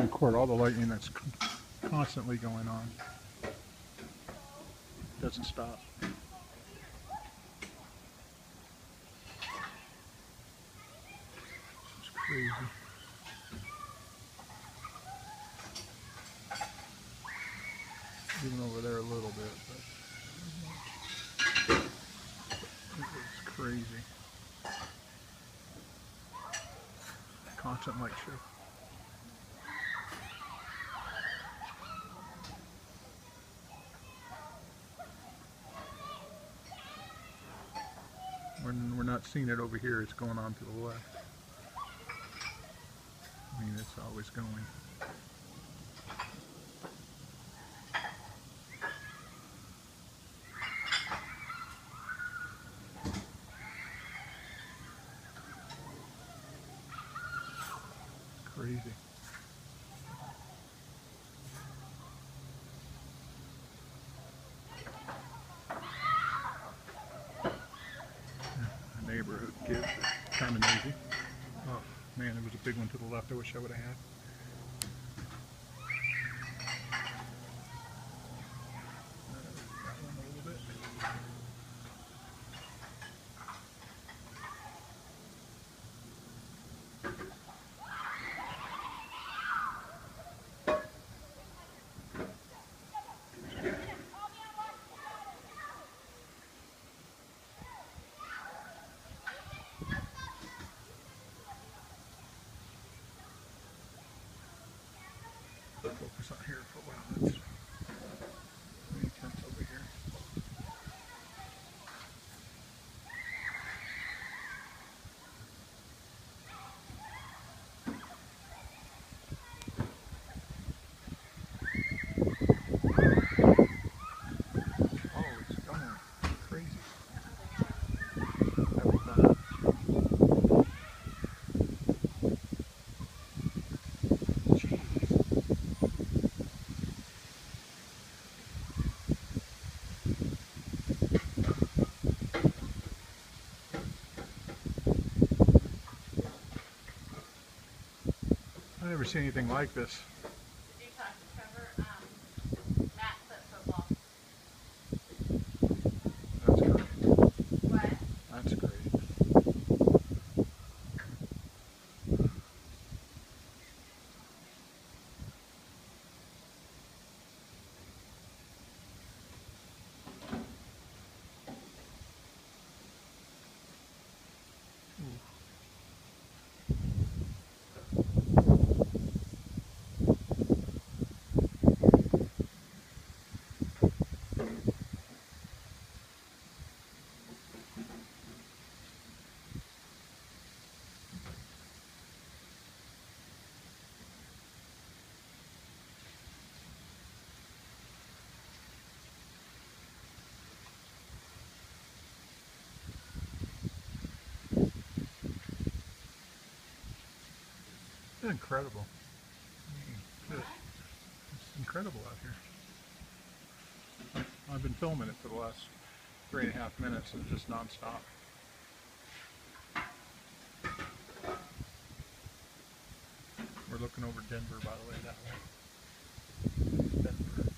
record all the lightning that's constantly going on. It doesn't stop. It's crazy. Even over there a little bit, but it's crazy. Constant light show. We're not seeing it over here, it's going on to the left. I mean, it's always going. Crazy. The neighborhood gives it. Kind of nosy. Oh man, there was a big one to the left I wish I would have had. Focus on here for a while. It's pretty intense over here. Oh, it's going crazy. That was bad. I've never seen anything like this. Did you talk to Trevor? Matt's at football. That's great. What? That's great. It's incredible. It's incredible out here. I've been filming it for the last 3.5 minutes and just non-stop. We're looking over Denver, by the way, that way. Denver.